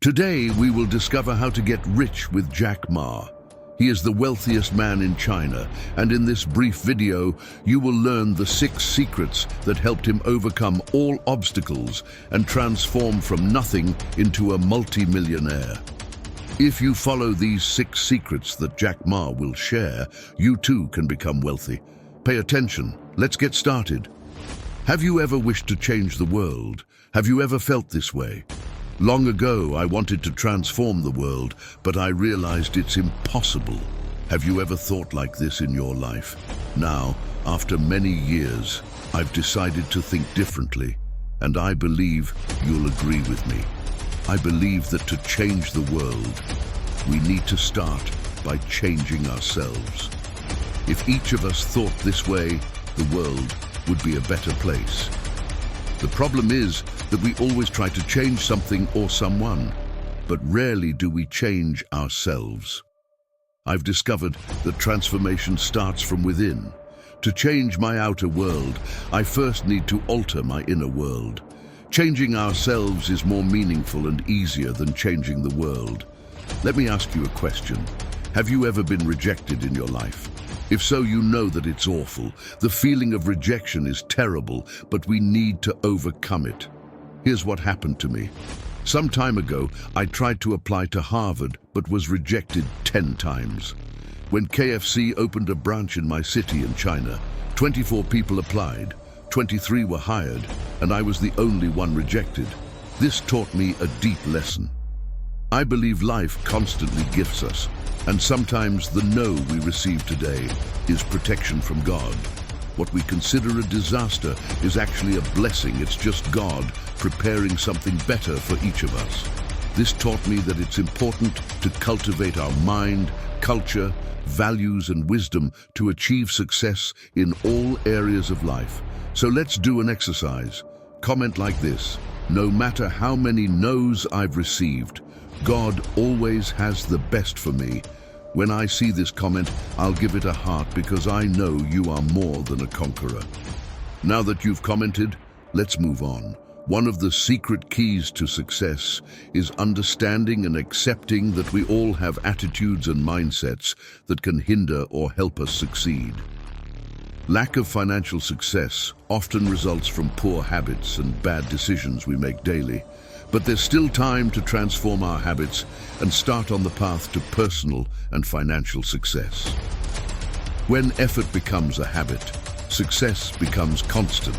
Today, we will discover how to get rich with Jack Ma. He is the wealthiest man in China, and in this brief video, you will learn the 6 secrets that helped him overcome all obstacles and transform from nothing into a multimillionaire. If you follow these 6 secrets that Jack Ma will share, you too can become wealthy. Pay attention, let's get started. Have you ever wished to change the world? Have you ever felt this way? Long ago, I wanted to transform the world, but I realized it's impossible. Have you ever thought like this in your life? Now, after many years, I've decided to think differently, and I believe you'll agree with me. I believe that to change the world, we need to start by changing ourselves. If each of us thought this way, the world would be a better place. The problem is that we always try to change something or someone, but rarely do we change ourselves. I've discovered that transformation starts from within. To change my outer world, I first need to alter my inner world. Changing ourselves is more meaningful and easier than changing the world. Let me ask you a question. Have you ever been rejected in your life? If so, you know that it's awful. The feeling of rejection is terrible, but we need to overcome it. Here's what happened to me. Some time ago, I tried to apply to Harvard, but was rejected 10 times. When KFC opened a branch in my city in China, 24 people applied, 23 were hired, and I was the only one rejected. This taught me a deep lesson. I believe life constantly gifts us, and sometimes the no we receive today is protection from God. What we consider a disaster is actually a blessing. It's just God preparing something better for each of us. This taught me that it's important to cultivate our mind, culture, values, and wisdom to achieve success in all areas of life. So let's do an exercise. Comment like this: no matter how many no's I've received, God always has the best for me. When I see this comment, I'll give it a heart because I know you are more than a conqueror. Now that you've commented, let's move on. One of the secret keys to success is understanding and accepting that we all have attitudes and mindsets that can hinder or help us succeed. Lack of financial success often results from poor habits and bad decisions we make daily. But there's still time to transform our habits and start on the path to personal and financial success. When effort becomes a habit, success becomes constant.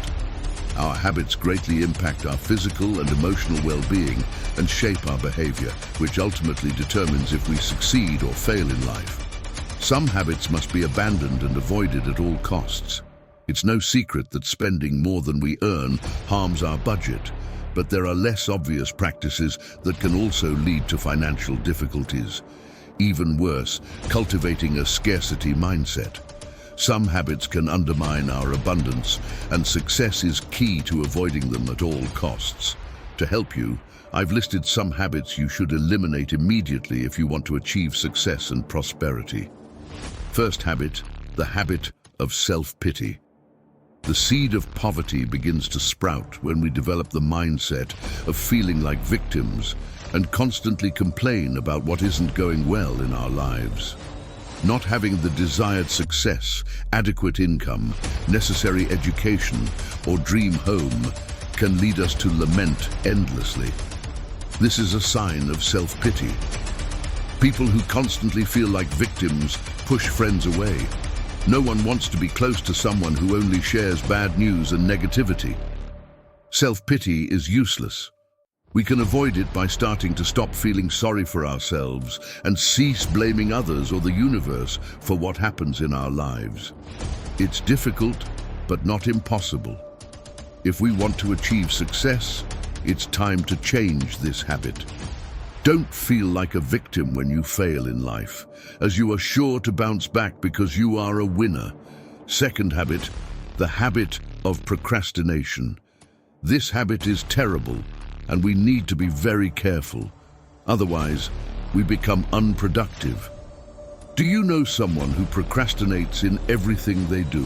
Our habits greatly impact our physical and emotional well-being and shape our behavior, which ultimately determines if we succeed or fail in life. Some habits must be abandoned and avoided at all costs. It's no secret that spending more than we earn harms our budget, but there are less obvious practices that can also lead to financial difficulties. Even worse, cultivating a scarcity mindset. Some habits can undermine our abundance, and success is key to avoiding them at all costs. To help you, I've listed some habits you should eliminate immediately if you want to achieve success and prosperity. First habit, the habit of self-pity. The seed of poverty begins to sprout when we develop the mindset of feeling like victims and constantly complain about what isn't going well in our lives. Not having the desired success, adequate income, necessary education, or dream home can lead us to lament endlessly. This is a sign of self-pity. People who constantly feel like victims push friends away. No one wants to be close to someone who only shares bad news and negativity. Self-pity is useless. We can avoid it by starting to stop feeling sorry for ourselves and cease blaming others or the universe for what happens in our lives. It's difficult, but not impossible. If we want to achieve success, it's time to change this habit. Don't feel like a victim when you fail in life, as you are sure to bounce back because you are a winner. Second habit, the habit of procrastination. This habit is terrible, and we need to be very careful. Otherwise, we become unproductive. Do you know someone who procrastinates in everything they do?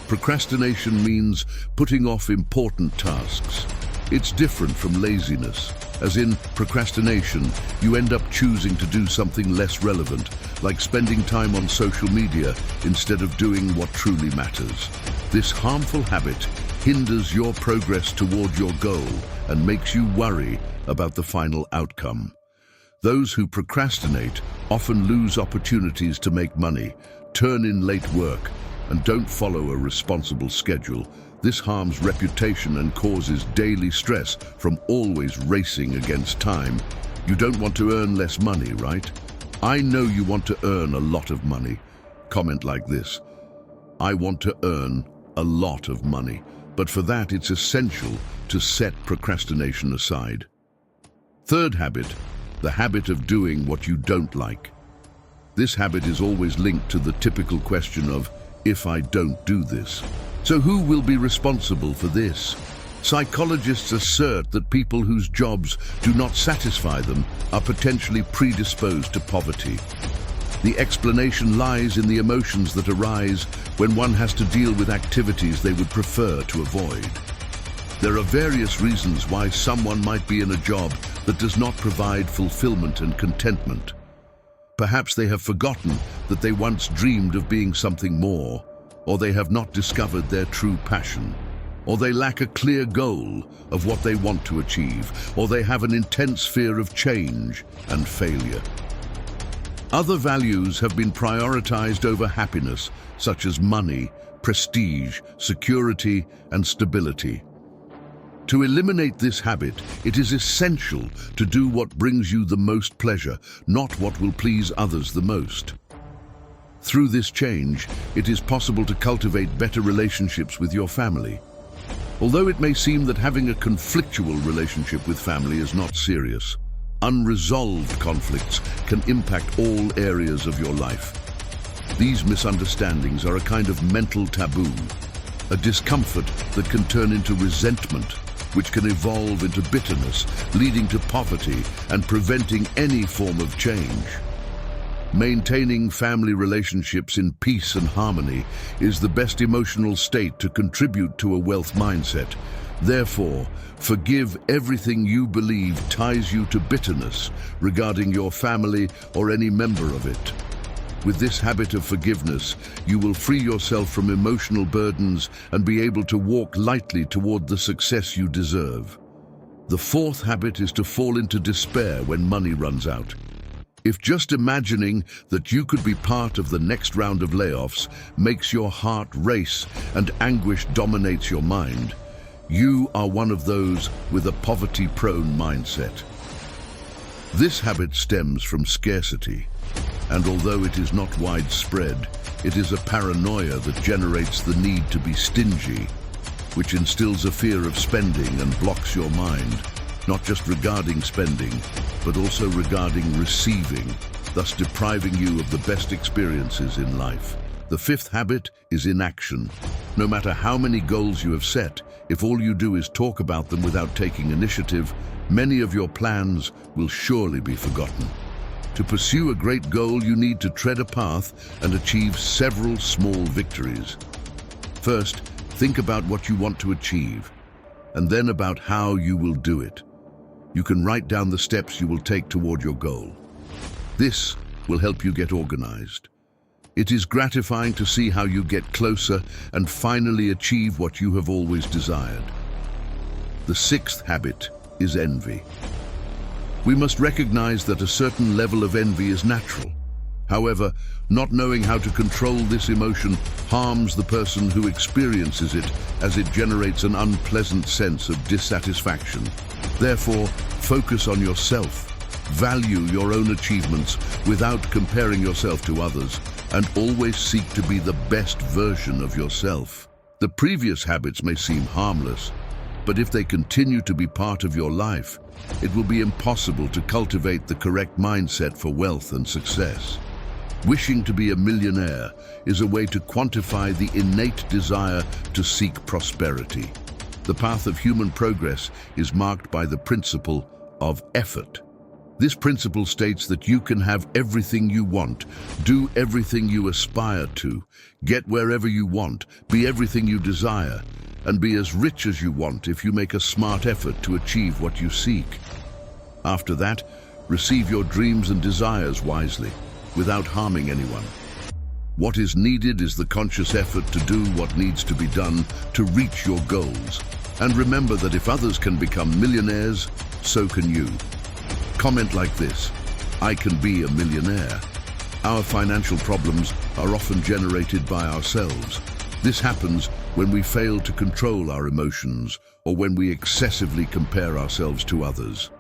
Procrastination means putting off important tasks. It's different from laziness, as in procrastination, you end up choosing to do something less relevant, like spending time on social media instead of doing what truly matters. This harmful habit hinders your progress toward your goal and makes you worry about the final outcome. Those who procrastinate often lose opportunities to make money, turn in late work, and don't follow a responsible schedule. This harms reputation and causes daily stress from always racing against time. You don't want to earn less money, right? I know you want to earn a lot of money. Comment like this: I want to earn a lot of money, but for that it's essential to set procrastination aside. Third habit, the habit of doing what you don't like. This habit is always linked to the typical question of, if I don't do this, so who will be responsible for this? Psychologists assert that people whose jobs do not satisfy them are potentially predisposed to poverty. The explanation lies in the emotions that arise when one has to deal with activities they would prefer to avoid. There are various reasons why someone might be in a job that does not provide fulfillment and contentment. Perhaps they have forgotten that they once dreamed of being something more, or they have not discovered their true passion, or they lack a clear goal of what they want to achieve, or they have an intense fear of change and failure. Other values have been prioritized over happiness, such as money, prestige, security, and stability. To eliminate this habit, it is essential to do what brings you the most pleasure, not what will please others the most. Through this change, it is possible to cultivate better relationships with your family. Although it may seem that having a conflictual relationship with family is not serious, unresolved conflicts can impact all areas of your life. These misunderstandings are a kind of mental taboo, a discomfort that can turn into resentment, which can evolve into bitterness, leading to poverty and preventing any form of change. Maintaining family relationships in peace and harmony is the best emotional state to contribute to a wealth mindset. Therefore, forgive everything you believe ties you to bitterness regarding your family or any member of it. With this habit of forgiveness, you will free yourself from emotional burdens and be able to walk lightly toward the success you deserve. The fourth habit is to fall into despair when money runs out. If just imagining that you could be part of the next round of layoffs makes your heart race and anguish dominates your mind, you are one of those with a poverty-prone mindset. This habit stems from scarcity, and although it is not widespread, it is a paranoia that generates the need to be stingy, which instills a fear of spending and blocks your mind, not just regarding spending, but also regarding receiving, thus depriving you of the best experiences in life. The fifth habit is inaction. No matter how many goals you have set, if all you do is talk about them without taking initiative, many of your plans will surely be forgotten. To pursue a great goal, you need to tread a path and achieve several small victories. First, think about what you want to achieve, and then about how you will do it. You can write down the steps you will take toward your goal. This will help you get organized. It is gratifying to see how you get closer and finally achieve what you have always desired. The sixth habit is envy. We must recognize that a certain level of envy is natural. However, not knowing how to control this emotion harms the person who experiences it, as it generates an unpleasant sense of dissatisfaction. Therefore, focus on yourself. Value your own achievements without comparing yourself to others, and always seek to be the best version of yourself. The previous habits may seem harmless, but if they continue to be part of your life, it will be impossible to cultivate the correct mindset for wealth and success. Wishing to be a millionaire is a way to quantify the innate desire to seek prosperity. The path of human progress is marked by the principle of effort. This principle states that you can have everything you want, do everything you aspire to, get wherever you want, be everything you desire, and be as rich as you want if you make a smart effort to achieve what you seek. After that, receive your dreams and desires wisely, without harming anyone. What is needed is the conscious effort to do what needs to be done to reach your goals. And remember that if others can become millionaires, so can you. Comment like this: I can be a millionaire. Our financial problems are often generated by ourselves. This happens when we fail to control our emotions or when we excessively compare ourselves to others.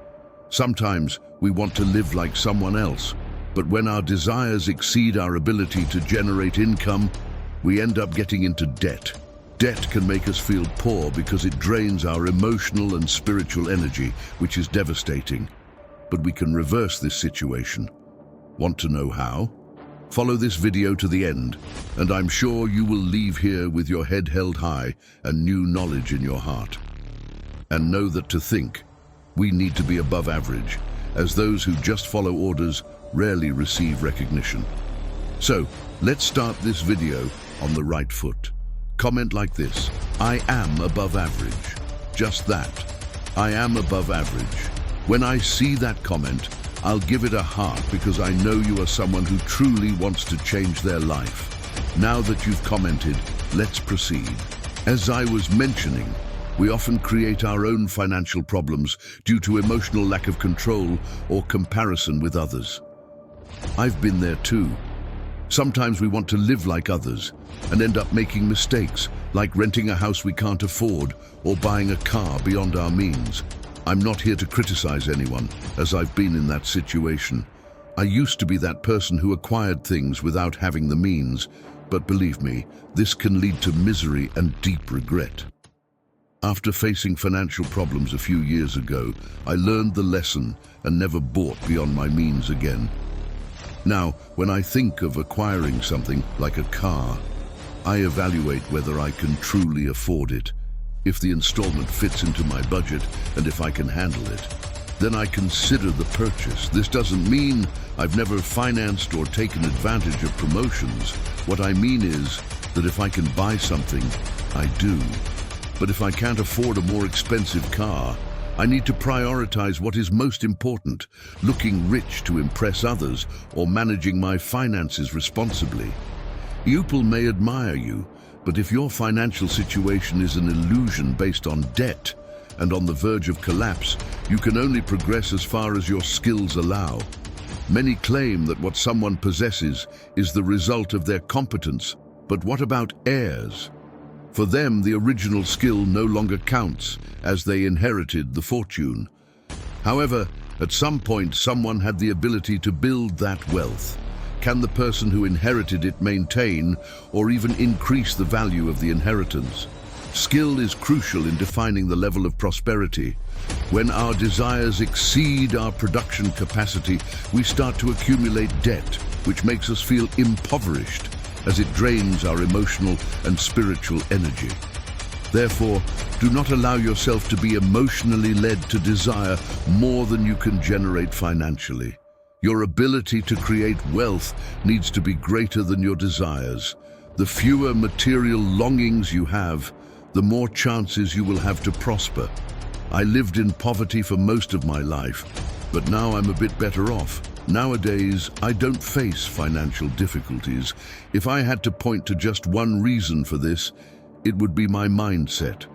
Sometimes we want to live like someone else, but when our desires exceed our ability to generate income, we end up getting into debt. Debt can make us feel poor because it drains our emotional and spiritual energy, which is devastating. But we can reverse this situation. Want to know how? Follow this video to the end, and I'm sure you will leave here with your head held high and new knowledge in your heart. And know that to think, we need to be above average, as those who just follow orders rarely receive recognition. So, let's start this video on the right foot. Comment like this: I am above average. Just that. I am above average. When I see that comment, I'll give it a heart because I know you are someone who truly wants to change their life. Now that you've commented, let's proceed. As I was mentioning, we often create our own financial problems due to emotional lack of control or comparison with others. I've been there too. Sometimes we want to live like others and end up making mistakes, like renting a house we can't afford or buying a car beyond our means. I'm not here to criticize anyone, as I've been in that situation. I used to be that person who acquired things without having the means, but believe me, this can lead to misery and deep regret. After facing financial problems a few years ago, I learned the lesson and never bought beyond my means again. Now, when I think of acquiring something like a car, I evaluate whether I can truly afford it. If the installment fits into my budget and if I can handle it, then I consider the purchase. This doesn't mean I've never financed or taken advantage of promotions. What I mean is that if I can buy something, I do. But if I can't afford a more expensive car, I need to prioritize what is most important, looking rich to impress others or managing my finances responsibly. People may admire you, but if your financial situation is an illusion based on debt and on the verge of collapse, you can only progress as far as your skills allow. Many claim that what someone possesses is the result of their competence, but what about heirs? For them, the original skill no longer counts, as they inherited the fortune. However, at some point, someone had the ability to build that wealth. Can the person who inherited it maintain or even increase the value of the inheritance? Skill is crucial in defining the level of prosperity. When our desires exceed our production capacity, we start to accumulate debt, which makes us feel impoverished, as it drains our emotional and spiritual energy. Therefore, do not allow yourself to be emotionally led to desire more than you can generate financially. Your ability to create wealth needs to be greater than your desires. The fewer material longings you have, the more chances you will have to prosper. I lived in poverty for most of my life, but now I'm a bit better off. Nowadays, I don't face financial difficulties. If I had to point to just one reason for this, it would be my mindset.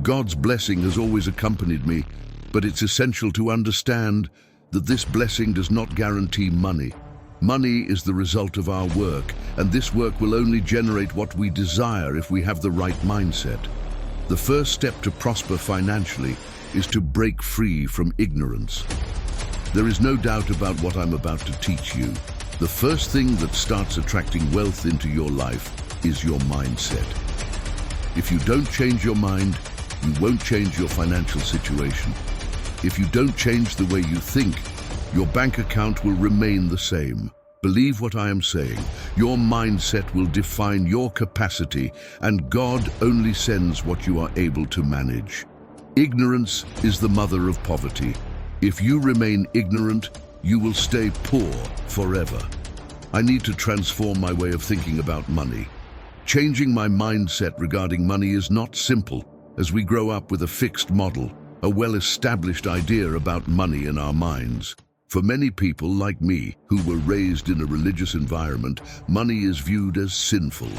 God's blessing has always accompanied me, but it's essential to understand that this blessing does not guarantee money. Money is the result of our work, and this work will only generate what we desire if we have the right mindset. The first step to prosper financially is to break free from ignorance. There is no doubt about what I'm about to teach you. The first thing that starts attracting wealth into your life is your mindset. If you don't change your mind, you won't change your financial situation. If you don't change the way you think, your bank account will remain the same. Believe what I am saying. Your mindset will define your capacity, and God only sends what you are able to manage. Ignorance is the mother of poverty. If you remain ignorant, you will stay poor forever. I need to transform my way of thinking about money. Changing my mindset regarding money is not simple, as we grow up with a fixed model. a well-established idea about money in our minds. For many people like me, who were raised in a religious environment, money is viewed as sinful.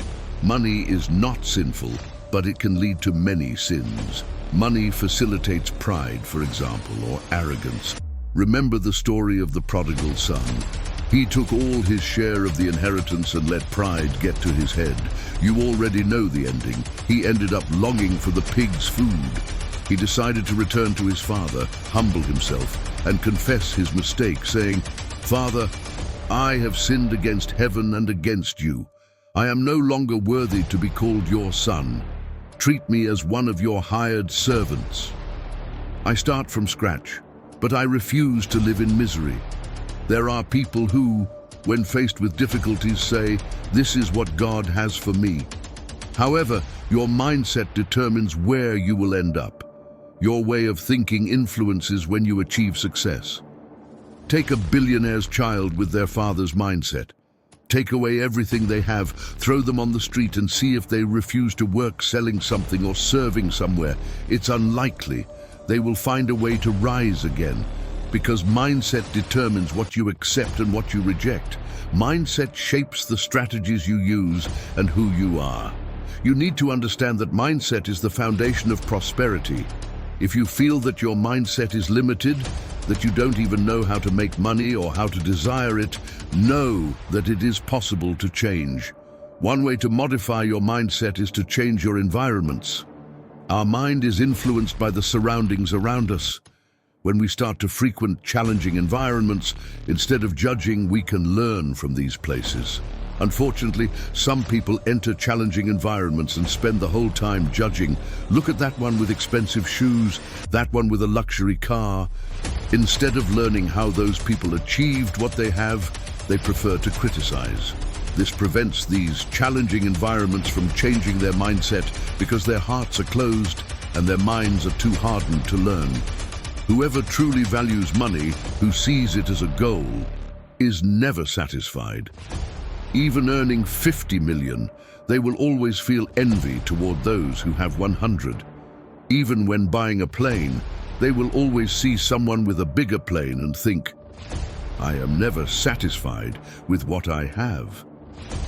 Money is not sinful, but it can lead to many sins. Money facilitates pride, for example, or arrogance. Remember the story of the prodigal son. He took all his share of the inheritance and let pride get to his head. You already know the ending. He ended up longing for the pig's food. He decided to return to his father, humble himself, and confess his mistake, saying, "Father, I have sinned against heaven and against you. I am no longer worthy to be called your son. Treat me as one of your hired servants." I start from scratch, but I refuse to live in misery. There are people who, when faced with difficulties, say, "This is what God has for me." However, your mindset determines where you will end up. Your way of thinking influences when you achieve success. Take a billionaire's child with their father's mindset. Take away everything they have, throw them on the street and see if they refuse to work selling something or serving somewhere. It's unlikely. They will find a way to rise again, because mindset determines what you accept and what you reject. Mindset shapes the strategies you use and who you are. You need to understand that mindset is the foundation of prosperity. If you feel that your mindset is limited, that you don't even know how to make money or how to desire it, know that it is possible to change. One way to modify your mindset is to change your environments. Our mind is influenced by the surroundings around us. When we start to frequent challenging environments, instead of judging, we can learn from these places. Unfortunately, some people enter challenging environments and spend the whole time judging. Look at that one with expensive shoes, that one with a luxury car. Instead of learning how those people achieved what they have, they prefer to criticize. This prevents these challenging environments from changing their mindset because their hearts are closed and their minds are too hardened to learn. Whoever truly values money, who sees it as a goal, is never satisfied. Even earning 50 million, they will always feel envy toward those who have 100. Even when buying a plane, they will always see someone with a bigger plane and think, "I am never satisfied with what I have."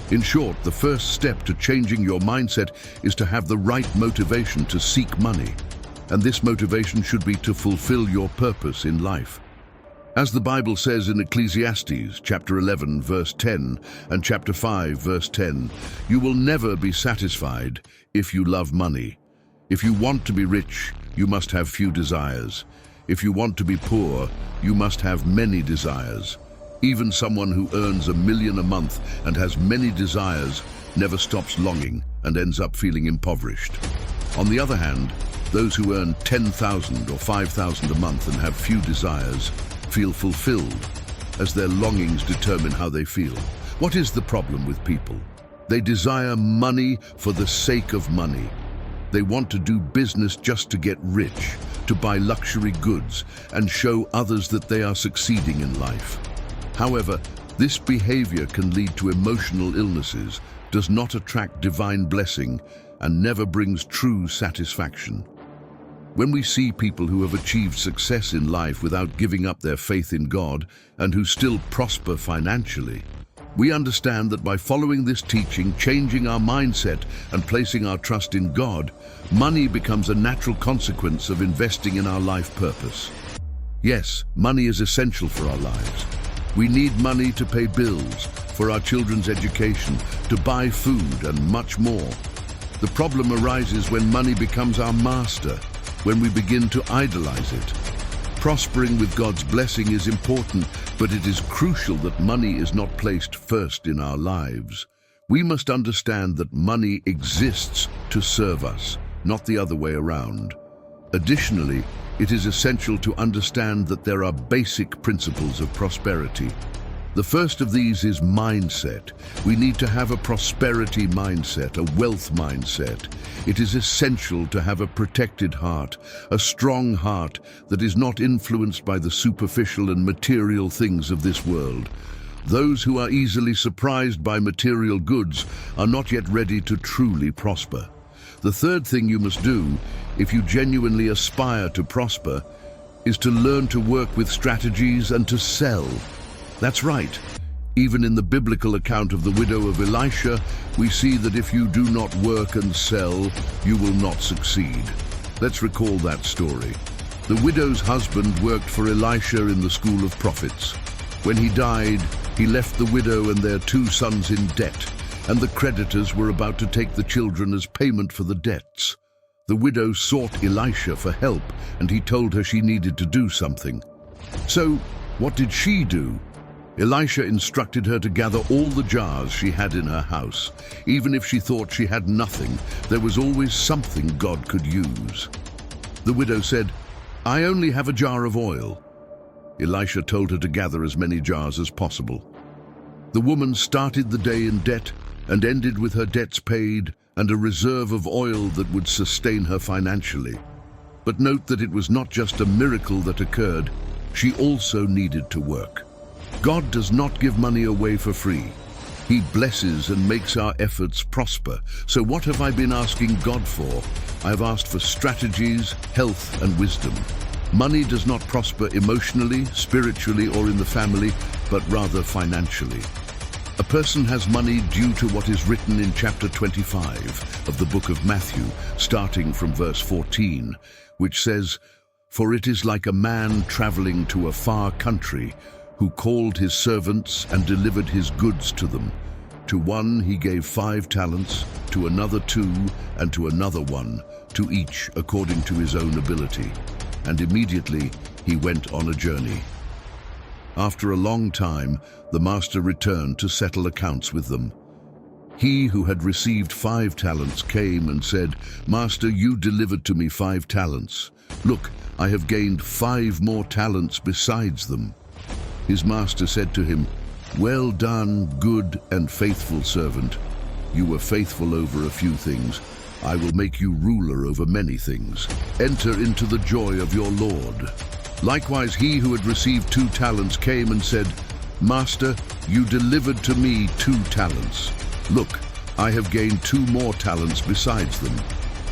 In short, the first step to changing your mindset is to have the right motivation to seek money. And this motivation should be to fulfill your purpose in life. As the Bible says in Ecclesiastes chapter 11 verse 10 and chapter 5 verse 10, you will never be satisfied if you love money. If you want to be rich, you must have few desires. If you want to be poor, you must have many desires. Even someone who earns $1 million a month and has many desires never stops longing and ends up feeling impoverished. On the other hand, those who earn $10,000 or $5,000 a month and have few desires feel fulfilled, as their longings determine how they feel. What is the problem with people? They desire money for the sake of money. They want to do business just to get rich, to buy luxury goods, and show others that they are succeeding in life. However, this behavior can lead to emotional illnesses, does not attract divine blessing, and never brings true satisfaction. When we see people who have achieved success in life without giving up their faith in God and who still prosper financially, we understand that by following this teaching, changing our mindset and placing our trust in God, money becomes a natural consequence of investing in our life purpose. Yes, money is essential for our lives. We need money to pay bills, for our children's education, to buy food and much more. The problem arises when money becomes our master, when we begin to idolize it. Prospering with God's blessing is important, but it is crucial that money is not placed first in our lives. We must understand that money exists to serve us, not the other way around. Additionally, it is essential to understand that there are basic principles of prosperity. The first of these is mindset. We need to have a prosperity mindset, a wealth mindset. It is essential to have a protected heart, a strong heart that is not influenced by the superficial and material things of this world. Those who are easily surprised by material goods are not yet ready to truly prosper. The third thing you must do, if you genuinely aspire to prosper, is to learn to work with strategies and to sell. That's right. Even in the biblical account of the widow of Elisha, we see that if you do not work and sell, you will not succeed. Let's recall that story. The widow's husband worked for Elisha in the school of prophets. When he died, he left the widow and their 2 sons in debt, and the creditors were about to take the children as payment for the debts. The widow sought Elisha for help, and he told her she needed to do something. So, what did she do? Elisha instructed her to gather all the jars she had in her house. Even if she thought she had nothing, there was always something God could use. The widow said, "I only have a jar of oil." Elisha told her to gather as many jars as possible. The woman started the day in debt and ended with her debts paid and a reserve of oil that would sustain her financially. But note that it was not just a miracle that occurred, she also needed to work. God does not give money away for free. He blesses and makes our efforts prosper. So what have I been asking God for? I've asked for strategies, health, and wisdom. Money does not prosper emotionally, spiritually, or in the family, but rather financially. A person has money due to what is written in chapter 25 of the book of Matthew, starting from verse 14, which says, "For it is like a man traveling to a far country, who called his servants and delivered his goods to them. To one he gave 5 talents, to another 2, and to another 1, to each according to his own ability. And immediately he went on a journey." After a long time, the master returned to settle accounts with them. He who had received 5 talents came and said, "Master, you delivered to me 5 talents. Look, I have gained 5 more talents besides them." His master said to him, "Well done, good and faithful servant. You were faithful over a few things. I will make you ruler over many things. Enter into the joy of your Lord." Likewise, he who had received 2 talents came and said, "Master, you delivered to me 2 talents. Look, I have gained 2 more talents besides them."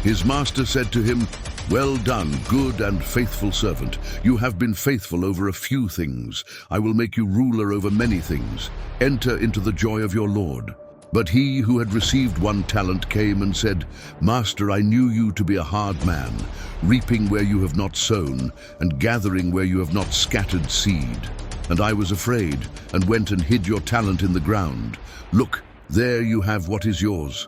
His master said to him, "Well done, good and faithful servant. You have been faithful over a few things. I will make you ruler over many things. Enter into the joy of your Lord." But he who had received 1 talent came and said, "Master, I knew you to be a hard man, reaping where you have not sown, and gathering where you have not scattered seed. And I was afraid, and went and hid your talent in the ground. Look, there you have what is yours."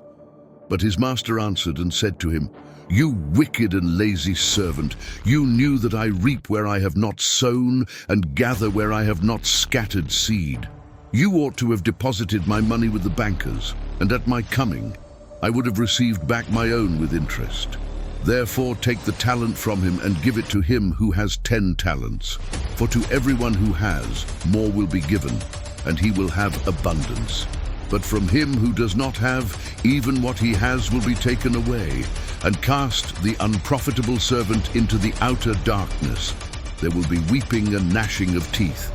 But his master answered and said to him, "You wicked and lazy servant, you knew that I reap where I have not sown and gather where I have not scattered seed. You ought to have deposited my money with the bankers, and at my coming I would have received back my own with interest. Therefore take the talent from him and give it to him who has 10 talents. For to everyone who has, more will be given, and he will have abundance. But from him who does not have, even what he has will be taken away. And cast the unprofitable servant into the outer darkness. There will be weeping and gnashing of teeth."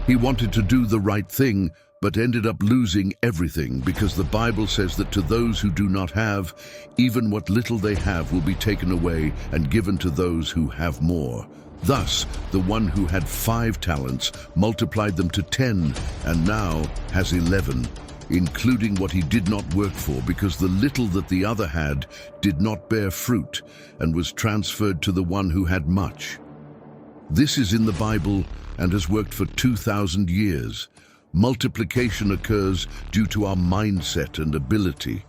He wanted to do the right thing, but ended up losing everything, because the Bible says that to those who do not have, even what little they have will be taken away and given to those who have more. Thus, the one who had 5 talents multiplied them to 10, and now has 11. Including what he did not work for, because the little that the other had did not bear fruit, and was transferred to the one who had much. This is in the Bible and has worked for 2,000 years. Multiplication occurs due to our mindset and ability.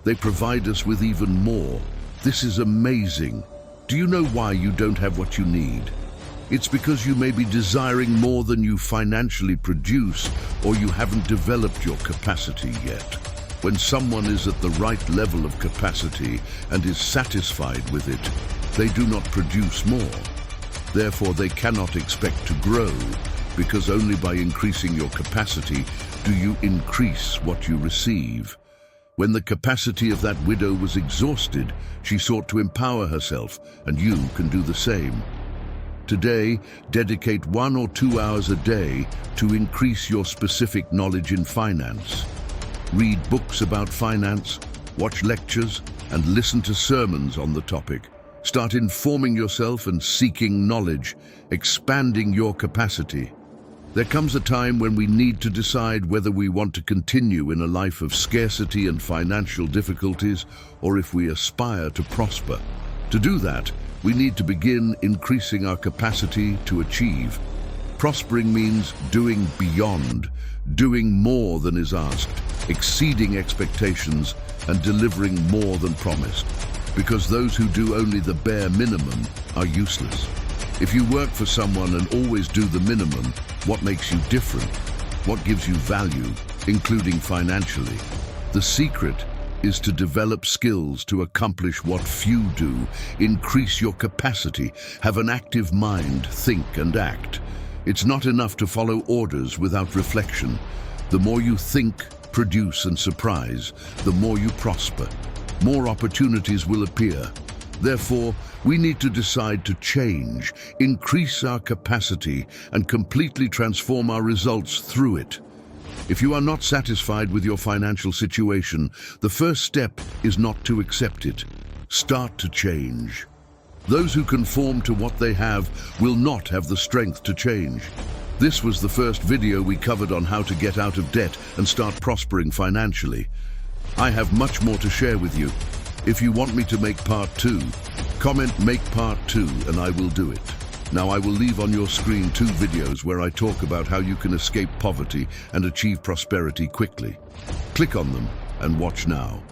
They provide us with even more. This is amazing. Do you know why you don't have what you need? It's because you may be desiring more than you financially produce, or you haven't developed your capacity yet. When someone is at the right level of capacity and is satisfied with it, they do not produce more. Therefore, they cannot expect to grow, because only by increasing your capacity do you increase what you receive. When the capacity of that widow was exhausted, she sought to empower herself, and you can do the same. Today, dedicate 1 or 2 hours a day to increase your specific knowledge in finance. Read books about finance, watch lectures, and listen to sermons on the topic. Start informing yourself and seeking knowledge, expanding your capacity. There comes a time when we need to decide whether we want to continue in a life of scarcity and financial difficulties, or if we aspire to prosper. To do that, we need to begin increasing our capacity to achieve. Prospering means doing beyond, doing more than is asked, exceeding expectations, and delivering more than promised. Because those who do only the bare minimum are useless. If you work for someone and always do the minimum, what makes you different? What gives you value, including financially? The secret is to develop skills to accomplish what few do, increase your capacity, have an active mind, think and act. It's not enough to follow orders without reflection. The more you think, produce and surprise, the more you prosper. More opportunities will appear. Therefore, we need to decide to change, increase our capacity, and completely transform our results through it. If you are not satisfied with your financial situation, the first step is not to accept it. Start to change. Those who conform to what they have will not have the strength to change. This was the first video we covered on how to get out of debt and start prospering financially. I have much more to share with you. If you want me to make part 2, comment "make part 2" and I will do it. Now I will leave on your screen 2 videos where I talk about how you can escape poverty and achieve prosperity quickly. Click on them and watch now.